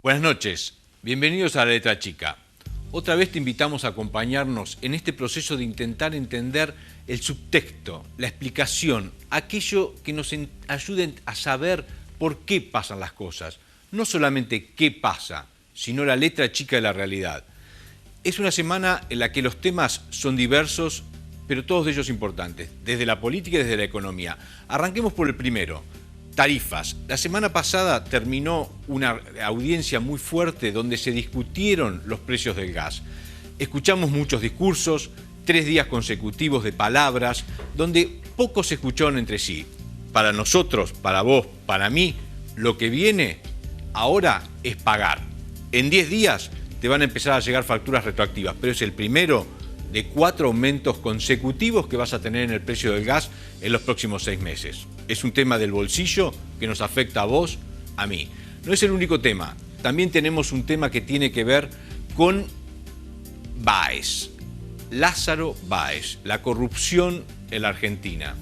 Buenas noches, bienvenidos a La Letra Chica. Otra vez te invitamos a acompañarnos en este proceso de intentar entender el subtexto, la explicación, aquello que nos ayude a saber por qué pasan las cosas. No solamente qué pasa, sino la letra chica de la realidad. Es una semana en la que los temas son diversos, pero todos ellos importantes, desde la política y desde la economía. Arranquemos por el primero. Tarifas. La semana pasada terminó una audiencia muy fuerte donde se discutieron los precios del gas. Escuchamos muchos discursos, 3 días consecutivos de palabras, donde poco se escucharon entre sí. Para nosotros, para vos, para mí, lo que viene ahora es pagar. En 10 días te van a empezar a llegar facturas retroactivas, pero es el primero de 4 aumentos consecutivos que vas a tener en el precio del gas en los próximos 6 meses. Es un tema del bolsillo que nos afecta a vos, a mí. No es el único tema. También tenemos un tema que tiene que ver con Báez. Lázaro Báez, la corrupción en la Argentina.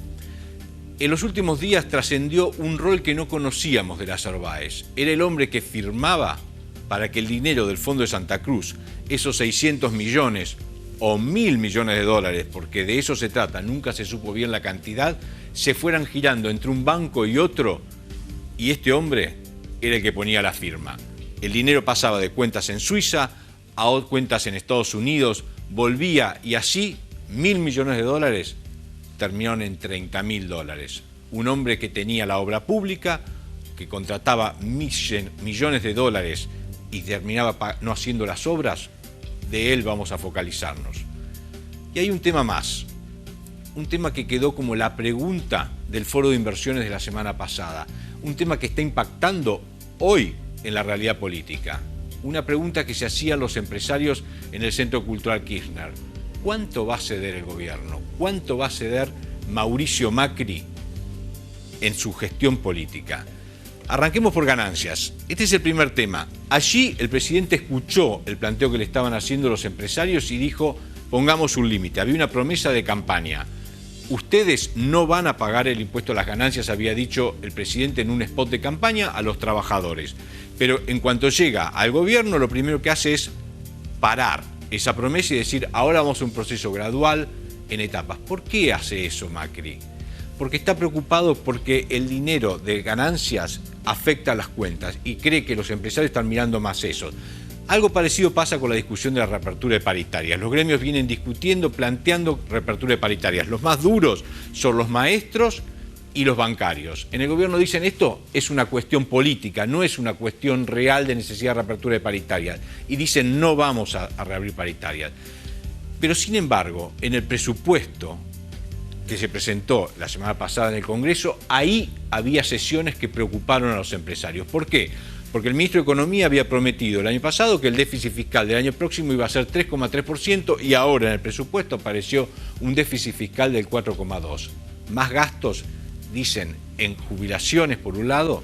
En los últimos días trascendió un rol que no conocíamos de Lázaro Báez. Era el hombre que firmaba para que el dinero del Fondo de Santa Cruz, esos 600 millones o 1.000 millones de dólares, porque de eso se trata, nunca se supo bien la cantidad, se fueran girando entre un banco y otro, y este hombre era el que ponía la firma. El dinero pasaba de cuentas en Suiza a cuentas en Estados Unidos, volvía y así 1.000 millones de dólares terminaron en 30.000 dólares. Un hombre que tenía la obra pública, que contrataba millones de dólares y terminaba no haciendo las obras, de él vamos a focalizarnos. Y hay un tema más, un tema que quedó como la pregunta del foro de inversiones de la semana pasada, un tema que está impactando hoy en la realidad política, una pregunta que se hacían los empresarios en el Centro Cultural Kirchner. ¿Cuánto va a ceder el gobierno? ¿Cuánto va a ceder Mauricio Macri en su gestión política? Arranquemos por ganancias. Este es el primer tema. Allí el presidente escuchó el planteo que le estaban haciendo los empresarios y dijo, pongamos un límite. Había una promesa de campaña. Ustedes no van a pagar el impuesto a las ganancias, había dicho el presidente en un spot de campaña, a los trabajadores. Pero en cuanto llega al gobierno, lo primero que hace es parar esa promesa y decir, ahora vamos a un proceso gradual en etapas. ¿Por qué hace eso Macri? Porque está preocupado porque el dinero de ganancias afecta a las cuentas y cree que los empresarios están mirando más eso. Algo parecido pasa con la discusión de la reapertura de paritarias. Los gremios vienen discutiendo, planteando reapertura de paritarias. Los más duros son los maestros y los bancarios. En el gobierno dicen esto es una cuestión política, no es una cuestión real de necesidad de reapertura de paritarias. Y dicen no vamos a reabrir paritarias. Pero sin embargo, en el presupuesto que se presentó la semana pasada en el Congreso, ahí había sesiones que preocuparon a los empresarios. ¿Por qué? Porque el ministro de Economía había prometido el año pasado que el déficit fiscal del año próximo iba a ser 3,3% y ahora en el presupuesto apareció un déficit fiscal del 4,2%. Más gastos, dicen, en jubilaciones por un lado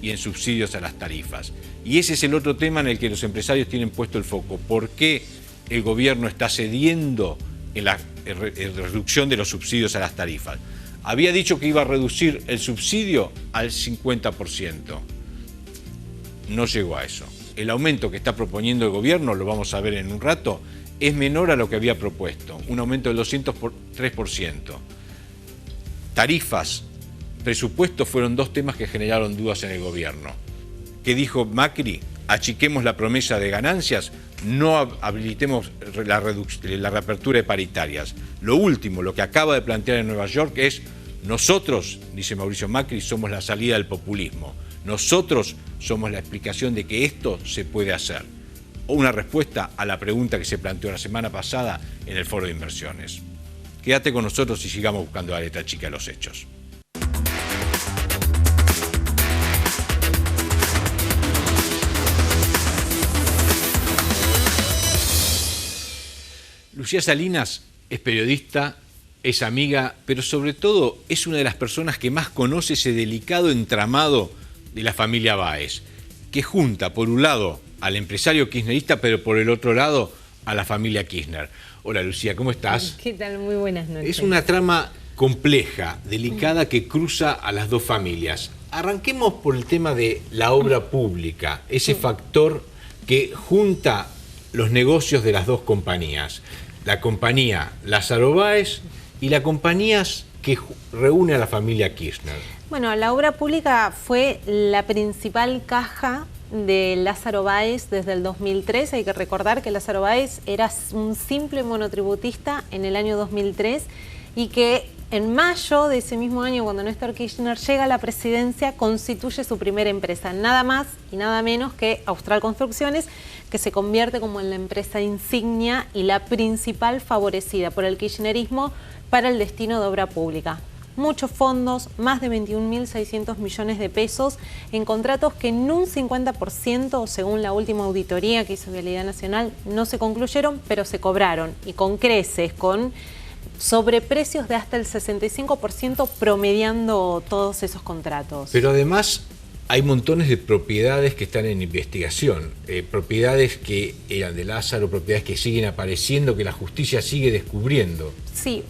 y en subsidios a las tarifas. Y ese es el otro tema en el que los empresarios tienen puesto el foco. ¿Por qué el gobierno está cediendo en la reducción de los subsidios a las tarifas? Había dicho que iba a reducir el subsidio al 50%. No llegó a eso. El aumento que está proponiendo el gobierno, lo vamos a ver en un rato, es menor a lo que había propuesto, un aumento del 203%. Tarifas, presupuestos fueron 2 temas que generaron dudas en el gobierno. ¿Qué dijo Macri? Achiquemos la promesa de ganancias, no habilitemos la reapertura de paritarias. Lo último, lo que acaba de plantear en Nueva York es, nosotros, dice Mauricio Macri, somos la salida del populismo. Nosotros somos la explicación de que esto se puede hacer. Una respuesta a la pregunta que se planteó la semana pasada en el foro de inversiones. Quédate con nosotros y sigamos buscando la letra chica de los hechos. Lucía Salinas es periodista, es amiga, pero sobre todo es una de las personas que más conoce ese delicado entramado de la familia Báez, que junta por un lado al empresario kirchnerista, pero por el otro lado a la familia Kirchner. Hola Lucía, ¿cómo estás? ¿Qué tal? Muy buenas noches. Es una trama compleja, delicada, que cruza a las dos familias. Arranquemos por el tema de la obra pública, ese factor que junta los negocios de las dos compañías. La compañía Lázaro Báez y la compañía que reúne a la familia Kirchner. Bueno, la obra pública fue la principal caja de Lázaro Báez desde el 2003. Hay que recordar que Lázaro Báez era un simple monotributista en el año 2003 y que en mayo de ese mismo año, cuando Néstor Kirchner llega a la presidencia, constituye su primera empresa, nada más y nada menos que Austral Construcciones, que se convierte como en la empresa insignia y la principal favorecida por el kirchnerismo para el destino de obra pública. Muchos fondos, más de 21.600 millones de pesos, en contratos que en un 50%, según la última auditoría que hizo Vialidad Nacional, no se concluyeron, pero se cobraron, y con creces, con sobreprecios de hasta el 65% promediando todos esos contratos. Pero además hay montones de propiedades que están en investigación, propiedades que eran de Lázaro, propiedades que siguen apareciendo, que la justicia sigue descubriendo. Sí,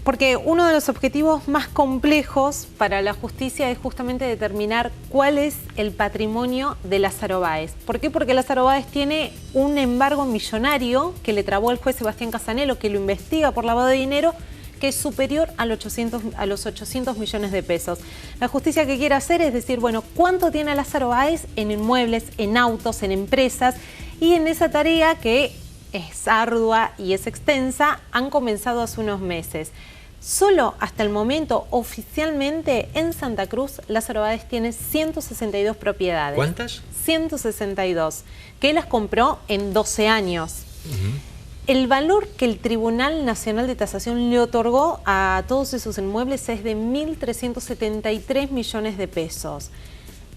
porque uno de los objetivos más complejos para la justicia es justamente determinar cuál es el patrimonio de Lázaro Báez. ¿Por qué? Porque Lázaro Báez tiene un embargo millonario que le trabó el juez Sebastián Casanelo, que lo investiga por lavado de dinero, que es superior a los 800 millones de pesos. La justicia que quiere hacer es decir, bueno, ¿cuánto tiene Lázaro Báez en inmuebles, en autos, en empresas? Y en esa tarea, que es ardua y es extensa, han comenzado hace unos meses. Solo hasta el momento, oficialmente, en Santa Cruz, Lázaro Báez tiene 162 propiedades. ¿Cuántas? 162, que las compró en 12 años. El valor que el Tribunal Nacional de Tasación le otorgó a todos esos inmuebles es de 1.373 millones de pesos.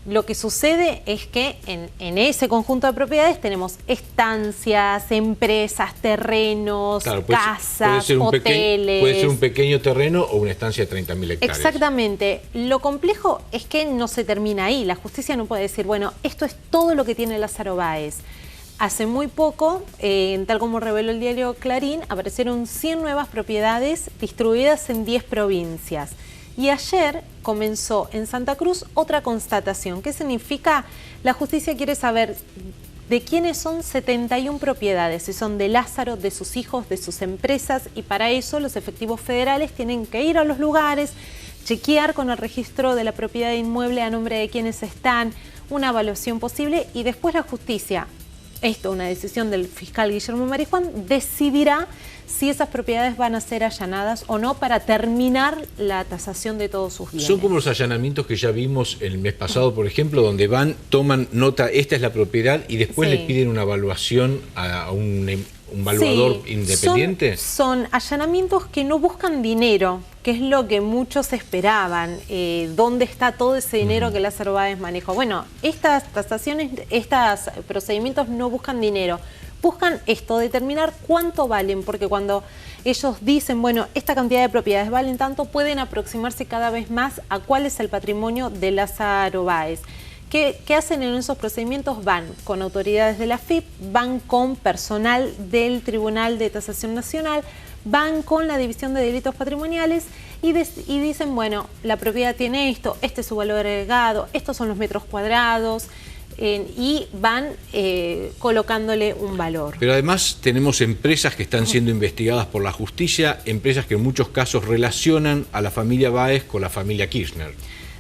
Lo que sucede es que en ese conjunto de propiedades tenemos estancias, empresas, terrenos, claro, casas, hoteles. Puede ser un pequeño terreno o una estancia de 30.000 hectáreas. Exactamente. Lo complejo es que no se termina ahí. La justicia no puede decir, bueno, esto es todo lo que tiene Lázaro Báez. Hace muy poco, tal como reveló el diario Clarín, aparecieron 100 nuevas propiedades distribuidas en 10 provincias. Y ayer comenzó en Santa Cruz otra constatación. ¿Qué significa? La justicia quiere saber de quiénes son 71 propiedades, si son de Lázaro, de sus hijos, de sus empresas, y para eso los efectivos federales tienen que ir a los lugares, chequear con el registro de la propiedad inmueble a nombre de quienes están, una evaluación posible, y después la justicia, esto una decisión del fiscal Guillermo Marijuán, decidirá si esas propiedades van a ser allanadas o no para terminar la tasación de todos sus bienes. Son como los allanamientos que ya vimos el mes pasado, por ejemplo, donde van, toman nota, esta es la propiedad, y después sí, le piden una evaluación a un evaluador sí, independiente. Son allanamientos que no buscan dinero, que es lo que muchos esperaban. ¿Dónde está todo ese dinero que Lázaro Báez manejó? Bueno, estas tasaciones, estos procedimientos no buscan dinero. Buscan esto, determinar cuánto valen, porque cuando ellos dicen, bueno, esta cantidad de propiedades valen tanto, pueden aproximarse cada vez más a cuál es el patrimonio de Lázaro Báez. ¿Qué hacen en esos procedimientos? Van con autoridades de la AFIP, van con personal del Tribunal de Tasación Nacional, van con la División de Delitos Patrimoniales y dicen, bueno, la propiedad tiene esto, este es su valor agregado, estos son los metros cuadrados, y van colocándole un valor. Pero además tenemos empresas que están siendo investigadas por la justicia, empresas que en muchos casos relacionan a la familia Báez con la familia Kirchner.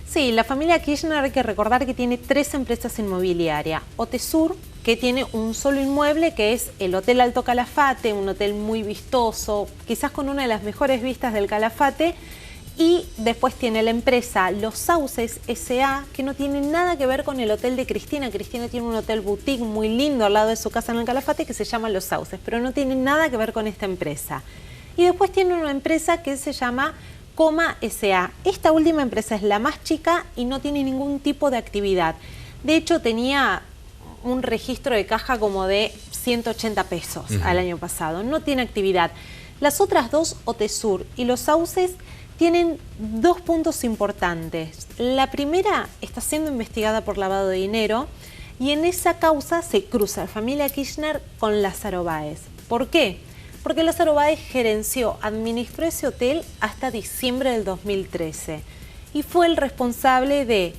Sí, la familia Kirchner hay que recordar que tiene 3 empresas inmobiliarias. Otesur, que tiene un solo inmueble, que es el Hotel Alto Calafate, un hotel muy vistoso, quizás con una de las mejores vistas del Calafate. Y después tiene la empresa Los Sauces S.A., que no tiene nada que ver con el hotel de Cristina. Cristina tiene un hotel boutique muy lindo al lado de su casa en el Calafate que se llama Los Sauces, pero no tiene nada que ver con esta empresa. Y después tiene una empresa que se llama Coma S.A. Esta última empresa es la más chica y no tiene ningún tipo de actividad. De hecho, tenía un registro de caja como de 180 pesos al año pasado. No tiene actividad. Las otras dos, Otesur y Los Sauces, tienen 2 puntos importantes. La primera está siendo investigada por lavado de dinero y en esa causa se cruza la familia Kirchner con Lázaro Báez. ¿Por qué? Porque Lázaro Báez gerenció, administró ese hotel hasta diciembre del 2013 y fue el responsable de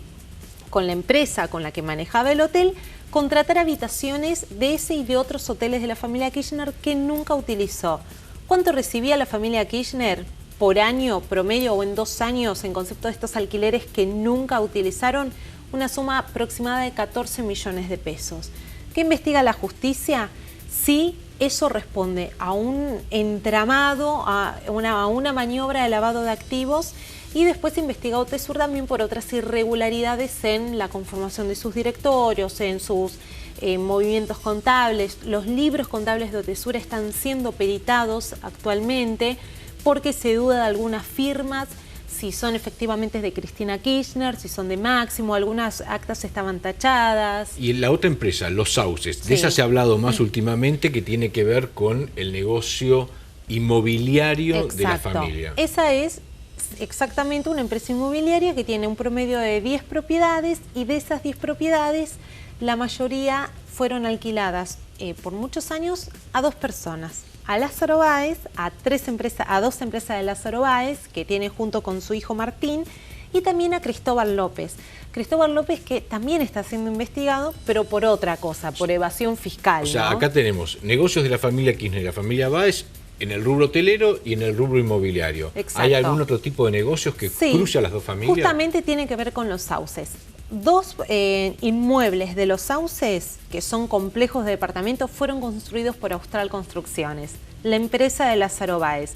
con la empresa con la que manejaba el hotel, contratar habitaciones de ese y de otros hoteles de la familia Kirchner que nunca utilizó. ¿Cuánto recibía la familia Kirchner por año promedio o en 2 años en concepto de estos alquileres que nunca utilizaron? Una suma aproximada de 14 millones de pesos. ¿Qué investiga la justicia? Sí, eso responde a un entramado, a una maniobra de lavado de activos, y después investiga OTESUR también por otras irregularidades en la conformación de sus directorios, en sus movimientos contables. Los libros contables de OTESUR están siendo peritados actualmente porque se duda de algunas firmas, si son efectivamente de Cristina Kirchner, si son de Máximo, algunas actas estaban tachadas. Y la otra empresa, Los Sauces, de esa se ha hablado más últimamente, que tiene que ver con el negocio inmobiliario de la familia. Esa es exactamente una empresa inmobiliaria que tiene un promedio de 10 propiedades, y de esas 10 propiedades la mayoría fueron alquiladas por muchos años a 2 personas. A Lázaro Báez, a 2 empresas de Lázaro Báez, que tiene junto con su hijo Martín, y también a Cristóbal López. Cristóbal López, que también está siendo investigado, pero por otra cosa, por evasión fiscal. O sea, ¿no? acá tenemos negocios de la familia Kirchner y la familia Báez en el rubro hotelero y en el rubro inmobiliario. Exacto. ¿Hay algún otro tipo de negocios que cruce a las dos familias? Justamente tiene que ver con Los Sauces. 2 inmuebles de Los Sauces, que son complejos de departamentos, fueron construidos por Austral Construcciones, la empresa de Lázaro Báez.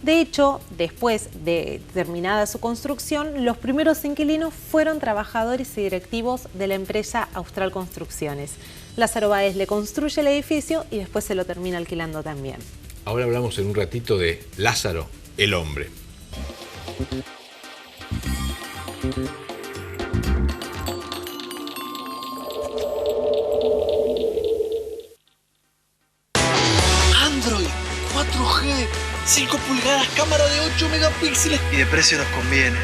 De hecho, después de terminada su construcción, los primeros inquilinos fueron trabajadores y directivos de la empresa Austral Construcciones. Lázaro Báez le construye el edificio y después se lo termina alquilando también. Ahora hablamos en un ratito de Lázaro, el hombre. Android 4G, 5 pulgadas, cámara de 8 megapíxeles. Y de precio nos conviene.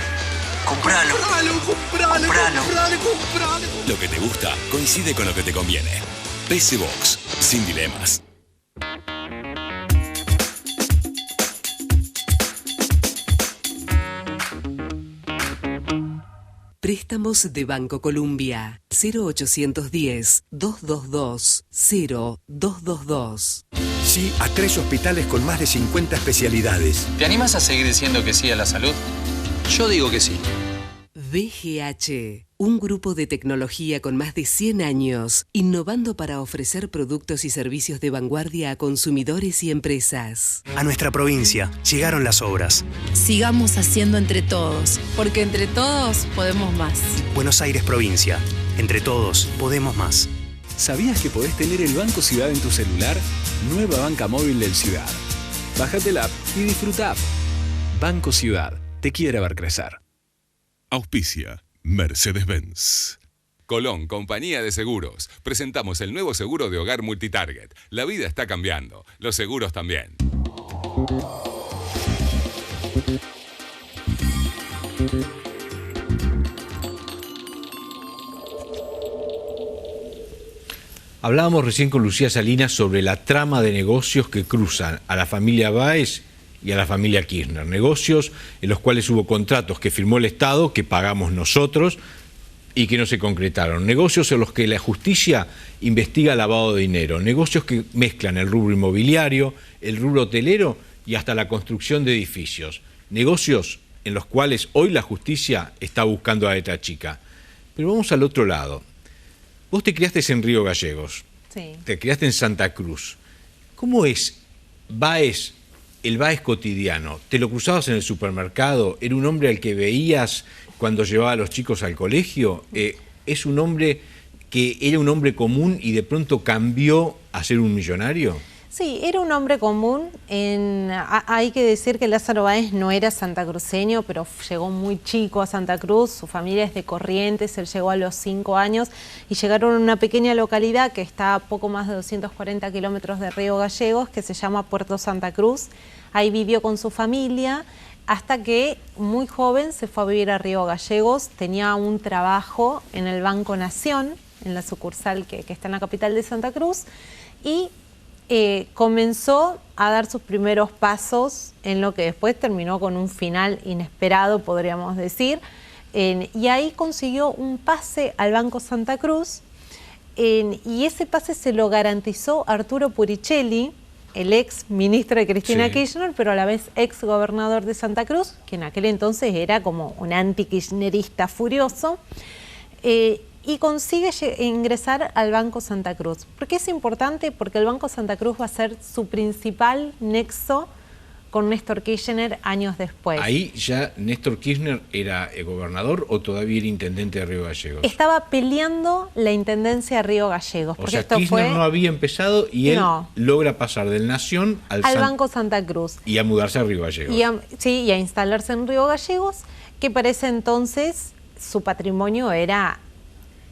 Compralo. Compralo. Lo que te gusta coincide con lo que te conviene. PC Box, sin dilemas. Préstamos de Banco Colombia. 0810-222-0222. Sí a 3 hospitales con más de 50 especialidades. ¿Te animas a seguir diciendo que sí a la salud? Yo digo que sí. VGH, un grupo de tecnología con más de 100 años, innovando para ofrecer productos y servicios de vanguardia a consumidores y empresas. A nuestra provincia llegaron las obras. Sigamos haciendo entre todos, porque entre todos podemos más. Buenos Aires provincia. Entre todos podemos más. ¿Sabías que podés tener el Banco Ciudad en tu celular? Nueva banca móvil del Ciudad. Bájate la app y disfruta. Banco Ciudad, te quiere ver crecer. Auspicia Mercedes-Benz. Colón, compañía de seguros. Presentamos el nuevo seguro de hogar Multitarget. La vida está cambiando, los seguros también. Hablábamos recién con Lucía Salinas sobre la trama de negocios que cruzan a la familia Báez y a la familia Kirchner. Negocios en los cuales hubo contratos que firmó el Estado, que pagamos nosotros y que no se concretaron. Negocios en los que la justicia investiga lavado de dinero. Negocios que mezclan el rubro inmobiliario, el rubro hotelero y hasta la construcción de edificios. Negocios en los cuales hoy la justicia está buscando a letra chica. Pero vamos al otro lado. Vos te criaste en Río Gallegos. Sí. Te criaste en Santa Cruz. ¿Cómo es Báez? El Báez cotidiano, ¿te lo cruzabas en el supermercado? ¿Era un hombre al que veías cuando llevaba a los chicos al colegio? ¿Es un hombre que era un hombre común y de pronto cambió a ser un millonario? Sí, era un hombre común. Hay que decir que Lázaro Báez no era santacruceño, pero llegó muy chico a Santa Cruz. Su familia es de Corrientes, él llegó a los 5 años y llegaron a una pequeña localidad que está a poco más de 240 kilómetros de Río Gallegos, que se llama Puerto Santa Cruz. Ahí vivió con su familia hasta que muy joven se fue a vivir a Río Gallegos. Tenía un trabajo en el Banco Nación, en la sucursal que está en la capital de Santa Cruz, y comenzó a dar sus primeros pasos en lo que después terminó con un final inesperado, podríamos decir. Y ahí consiguió un pase al Banco Santa Cruz, y ese pase se lo garantizó Arturo Puricelli, el ex ministro de Cristina Kirchner, pero a la vez ex gobernador de Santa Cruz, que en aquel entonces era como un anti-kirchnerista furioso, y consigue ingresar al Banco Santa Cruz. ¿Por qué es importante? Porque el Banco Santa Cruz va a ser su principal nexo con Néstor Kirchner años después. ¿Ahí ya Néstor Kirchner era gobernador o todavía era intendente de Río Gallegos? Estaba peleando la intendencia de Río Gallegos. O sea, Kirchner no había empezado y él logra pasar del Nación al Banco Santa Cruz. Y a mudarse a Río Gallegos. Y a instalarse en Río Gallegos, que para ese entonces su patrimonio era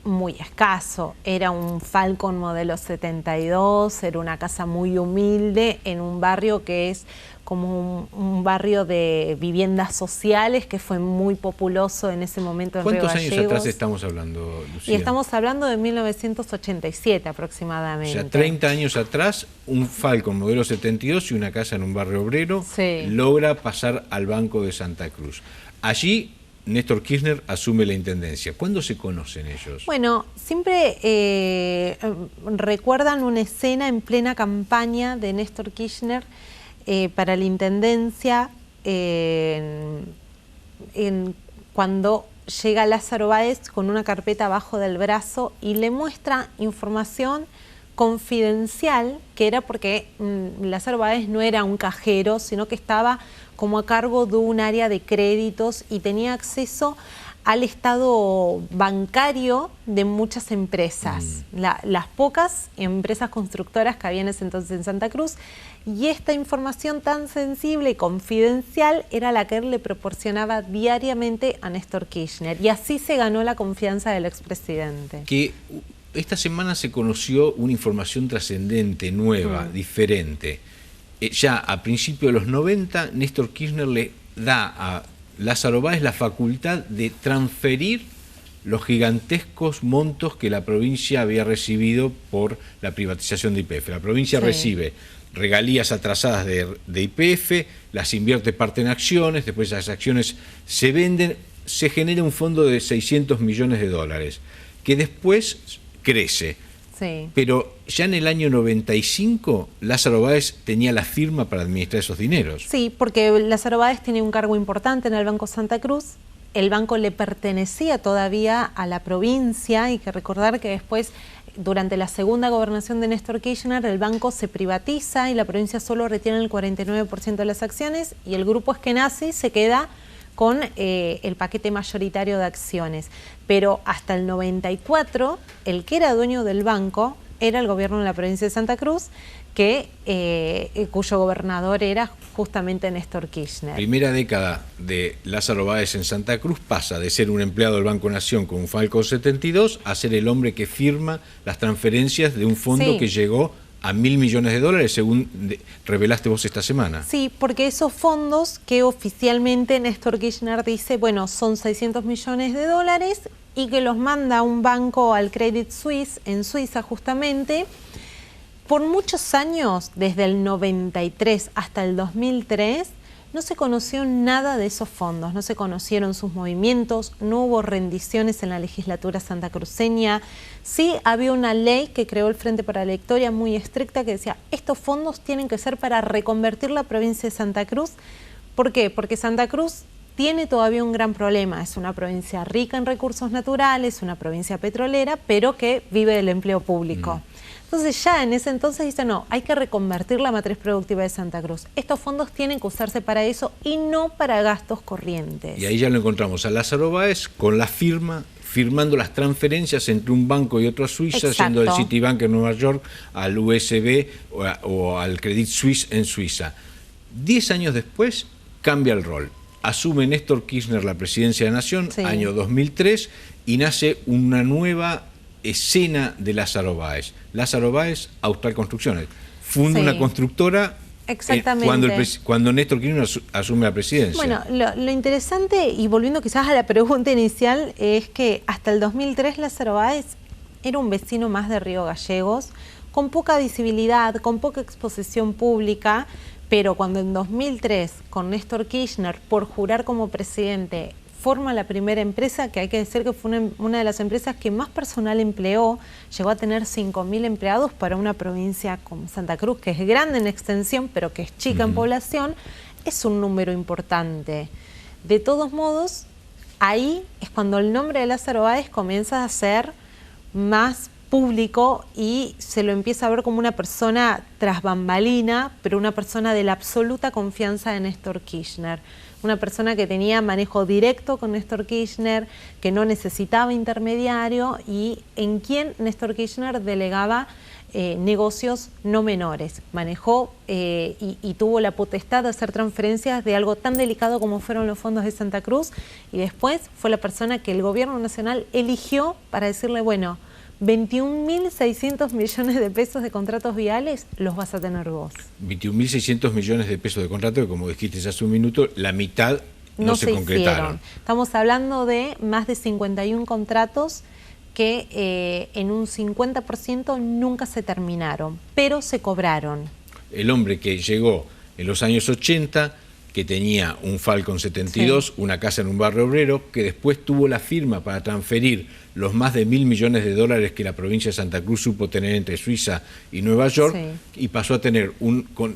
muy escaso. Era un Falcon modelo 72, era una casa muy humilde en un barrio que es como un barrio de viviendas sociales que fue muy populoso en ese momento en Río Gallegos. ¿Cuántos años atrás estamos hablando, Lucía? Y estamos hablando de 1987 aproximadamente. O sea, 30 años atrás, un Falcon modelo 72 y una casa en un barrio obrero logra pasar al Banco de Santa Cruz. Allí Néstor Kirchner asume la intendencia. ¿Cuándo se conocen ellos? Bueno, siempre recuerdan una escena en plena campaña de Néstor Kirchner para la intendencia, cuando llega Lázaro Báez con una carpeta abajo del brazo y le muestra información confidencial, que era porque Lázaro Báez no era un cajero, sino que estaba como a cargo de un área de créditos y tenía acceso al estado bancario de muchas empresas, las pocas empresas constructoras que había en ese entonces en Santa Cruz, y esta información tan sensible y confidencial era la que él le proporcionaba diariamente a Néstor Kirchner, y así se ganó la confianza del expresidente. Que esta semana se conoció una información trascendente, nueva, diferente. Ya a principios de los 90, Néstor Kirchner le da a Lázaro Báez la facultad de transferir los gigantescos montos que la provincia había recibido por la privatización de YPF. La provincia recibe regalías atrasadas de YPF, las invierte parte en acciones, después esas acciones se venden, se genera un fondo de 600 millones de dólares, que después crece. Pero ya en el año 95, Lázaro Báez tenía la firma para administrar esos dineros. Sí, porque Lázaro Báez tenía un cargo importante en el Banco Santa Cruz. El banco le pertenecía todavía a la provincia, hay que recordar que después, durante la segunda gobernación de Néstor Kirchner, el banco se privatiza y la provincia solo retiene el 49% de las acciones y el grupo Eskenazi se queda con el paquete mayoritario de acciones. Pero hasta el 94, el que era dueño del banco era el gobierno de la provincia de Santa Cruz, cuyo gobernador era justamente Néstor Kirchner. Primera década de Lázaro Báez en Santa Cruz pasa de ser un empleado del Banco Nación con un Falcon 72 a ser el hombre que firma las transferencias de un fondo que llegó a 1.000 millones de dólares, según revelaste vos esta semana. Sí, porque esos fondos que oficialmente Néstor Kirchner dice, bueno, son 600 millones de dólares y que los manda a un banco, al Credit Suisse, en Suiza justamente. Por muchos años, desde el 93 hasta el 2003, no se conoció nada de esos fondos, no se conocieron sus movimientos, no hubo rendiciones en la legislatura santacruceña. Sí había una ley que creó el Frente para la Victoria muy estricta que decía, estos fondos tienen que ser para reconvertir la provincia de Santa Cruz. ¿Por qué? Porque Santa Cruz tiene todavía un gran problema, es una provincia rica en recursos naturales, una provincia petrolera, pero que vive del empleo público. Entonces ya en ese entonces dice, no, hay que reconvertir la matriz productiva de Santa Cruz. Estos fondos tienen que usarse para eso y no para gastos corrientes. Y ahí ya lo encontramos a Lázaro Báez con la firmando las transferencias entre un banco y otro a Suiza, yendo del Citibank en Nueva York al USB o al Credit Suisse en Suiza. 10 años después cambia el rol. Asume Néstor Kirchner la presidencia de la Nación, año 2003, y nace una nueva escena de Lázaro Báez. Lázaro Báez, Austral Construcciones. Funda una constructora cuando Néstor Kirchner asume la presidencia. Bueno, lo interesante, y volviendo quizás a la pregunta inicial, es que hasta el 2003 Lázaro Báez era un vecino más de Río Gallegos, con poca visibilidad, con poca exposición pública, pero cuando en 2003, con Néstor Kirchner, por jurar como presidente, forma la primera empresa, que hay que decir que fue una de las empresas que más personal empleó, llegó a tener 5.000 empleados para una provincia como Santa Cruz, que es grande en extensión, pero que es chica en población, es un número importante. De todos modos, ahí es cuando el nombre de Lázaro Báez comienza a ser más público y se lo empieza a ver como una persona tras bambalina, pero una persona de la absoluta confianza de Néstor Kirchner. Una persona que tenía manejo directo con Néstor Kirchner, que no necesitaba intermediario y en quien Néstor Kirchner delegaba negocios no menores. Manejó y tuvo la potestad de hacer transferencias de algo tan delicado como fueron los fondos de Santa Cruz, y después fue la persona que el gobierno nacional eligió para decirle, bueno, 21.600 millones de pesos de contratos viales los vas a tener vos. 21.600 millones de pesos de contratos que, como dijiste hace un minuto, la mitad no se concretaron. Estamos hablando de más de 51 contratos que en un 50% nunca se terminaron, pero se cobraron. El hombre que llegó en los años 80, que tenía un Falcon 72, una casa en un barrio obrero, que después tuvo la firma para transferir los más de 1.000 millones de dólares que la provincia de Santa Cruz supo tener entre Suiza y Nueva York, y pasó a tener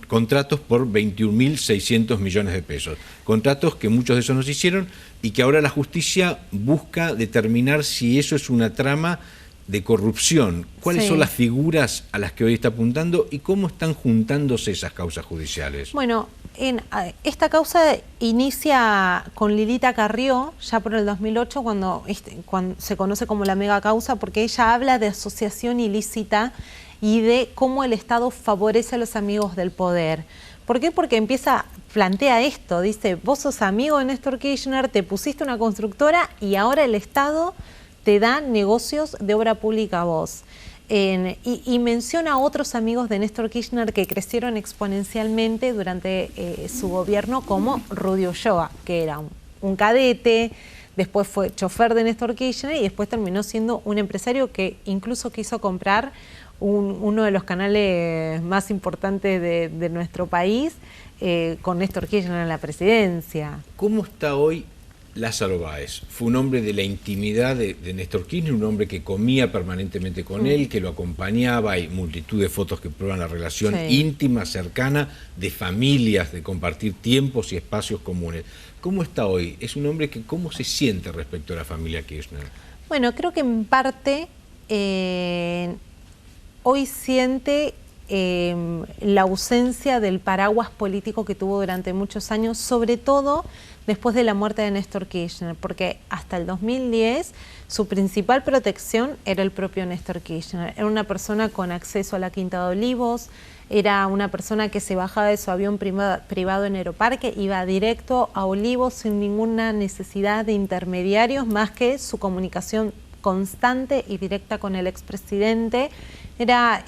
contratos por 21.600 millones de pesos. Contratos que muchos de esos no se hicieron y que ahora la justicia busca determinar si eso es una trama de corrupción. ¿Cuáles son las figuras a las que hoy está apuntando y cómo están juntándose esas causas judiciales? Bueno, esta causa inicia con Lilita Carrió, ya por el 2008, cuando se conoce como la mega causa, porque ella habla de asociación ilícita y de cómo el Estado favorece a los amigos del poder. ¿Por qué? Porque plantea esto, dice, vos sos amigo de Néstor Kirchner, te pusiste una constructora y ahora el Estado te da negocios de obra pública a vos. Y menciona a otros amigos de Néstor Kirchner que crecieron exponencialmente durante su gobierno, como Rudy Ulloa, que era un cadete, después fue chofer de Néstor Kirchner y después terminó siendo un empresario que incluso quiso comprar uno de los canales más importantes de nuestro país, con Néstor Kirchner en la presidencia. ¿Cómo está hoy Lázaro Báez? Fue un hombre de la intimidad de Néstor Kirchner, un hombre que comía permanentemente con él, que lo acompañaba. Hay multitud de fotos que prueban la relación íntima, cercana, de familias, de compartir tiempos y espacios comunes. ¿Cómo está hoy? Es un hombre que, ¿cómo se siente respecto a la familia Kirchner? Bueno, creo que en parte hoy siente la ausencia del paraguas político que tuvo durante muchos años, sobre todo después de la muerte de Néstor Kirchner, porque hasta el 2010 su principal protección era el propio Néstor Kirchner. Era una persona con acceso a la Quinta de Olivos, era una persona que se bajaba de su avión privado en Aeroparque, iba directo a Olivos sin ninguna necesidad de intermediarios, más que su comunicación constante y directa con el expresidente. Era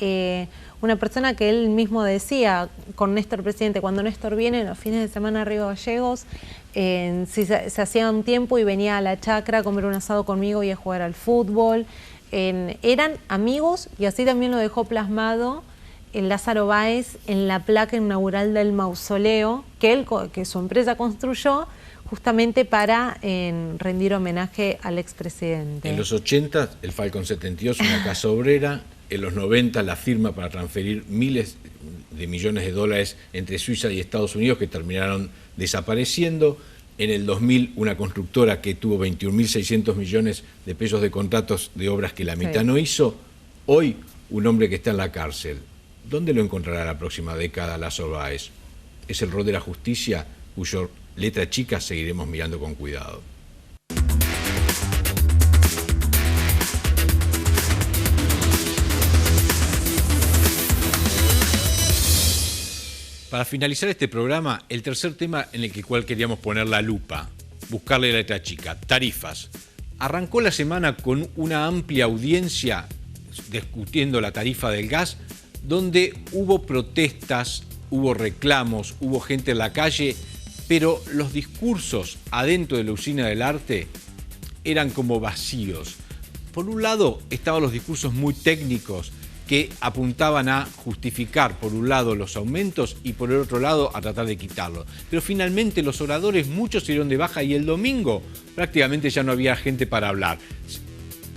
una persona que él mismo decía con Néstor presidente, cuando Néstor viene los fines de semana a Río Gallegos, si se hacía un tiempo y venía a la chacra a comer un asado conmigo y a jugar al fútbol. Eran amigos, y así también lo dejó plasmado en Lázaro Báez en la placa inaugural del mausoleo que su empresa construyó justamente para rendir homenaje al expresidente. En los 80, el Falcon 72, una casa obrera. En los 90, la firma para transferir miles de millones de dólares entre Suiza y Estados Unidos, que terminaron desapareciendo. En el 2000, una constructora que tuvo 21.600 millones de pesos de contratos de obras que la mitad no hizo. Hoy, un hombre que está en la cárcel. ¿Dónde lo encontrará la próxima década Lázaro Báez? Es el rol de la justicia, cuyo letra chica seguiremos mirando con cuidado. Para finalizar este programa, el tercer tema en el cual queríamos poner la lupa, buscarle la letra chica, tarifas. Arrancó la semana con una amplia audiencia discutiendo la tarifa del gas, donde hubo protestas, hubo reclamos, hubo gente en la calle, pero los discursos adentro de la usina del arte eran como vacíos. Por un lado estaban los discursos muy técnicos que apuntaban a justificar por un lado los aumentos y por el otro lado a tratar de quitarlos. Pero finalmente los oradores, muchos se dieron de baja y el domingo prácticamente ya no había gente para hablar.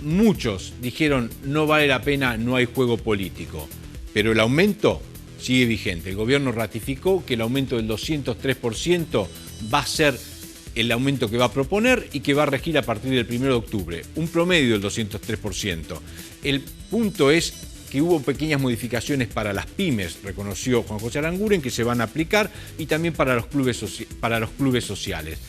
Muchos dijeron no vale la pena, no hay juego político. Pero el aumento sigue vigente. El gobierno ratificó que el aumento del 203% va a ser el aumento que va a proponer y que va a regir a partir del 1 de octubre. Un promedio del 203%. El punto es que hubo pequeñas modificaciones para las pymes, reconoció Juan José Aranguren, que se van a aplicar, y también para los clubes sociales.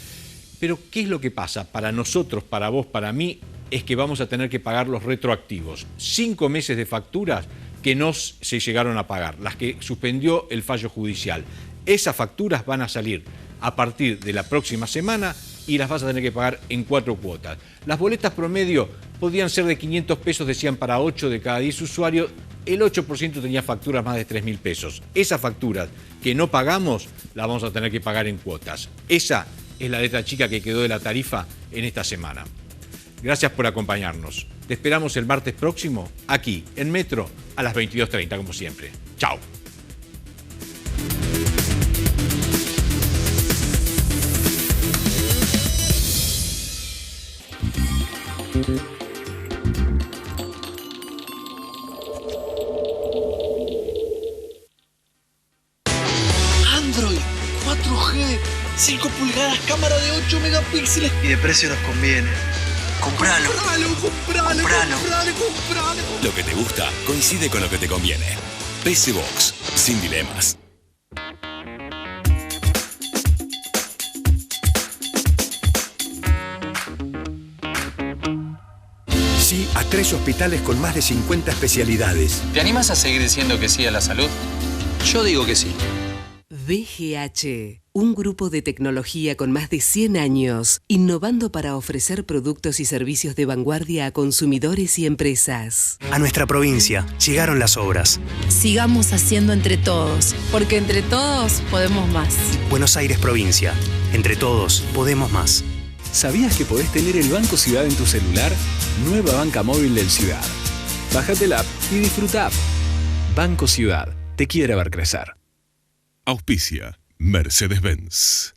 Pero, ¿qué es lo que pasa? Para nosotros, para vos, para mí, es que vamos a tener que pagar los retroactivos. 5 meses de facturas que no se llegaron a pagar, las que suspendió el fallo judicial. Esas facturas van a salir a partir de la próxima semana y las vas a tener que pagar en 4 cuotas. Las boletas promedio podían ser de 500 pesos, decían para 8 de cada 10 usuarios. El 8% tenía facturas más de 3.000 pesos. Esas facturas que no pagamos las vamos a tener que pagar en cuotas. Esa es la letra chica que quedó de la tarifa en esta semana. Gracias por acompañarnos. Te esperamos el martes próximo, aquí, en Metro, a las 22:30, como siempre. ¡Chao! Android 4G, 5 pulgadas, cámara de 8 megapíxeles y de precio nos conviene. Compralo. Lo que te gusta coincide con lo que te conviene. PC Box, sin dilemas. Sí a 3 hospitales con más de 50 especialidades. ¿Te animas a seguir diciendo que sí a la salud? Yo digo que sí. VGH, un grupo de tecnología con más de 100 años, innovando para ofrecer productos y servicios de vanguardia a consumidores y empresas. A nuestra provincia llegaron las obras. Sigamos haciendo entre todos, porque entre todos podemos más. Buenos Aires provincia. Entre todos podemos más. ¿Sabías que podés tener el Banco Ciudad en tu celular? Nueva banca móvil del Ciudad. Bájate la app y disfruta. Banco Ciudad, te quiere ver crecer. Auspicia Mercedes-Benz.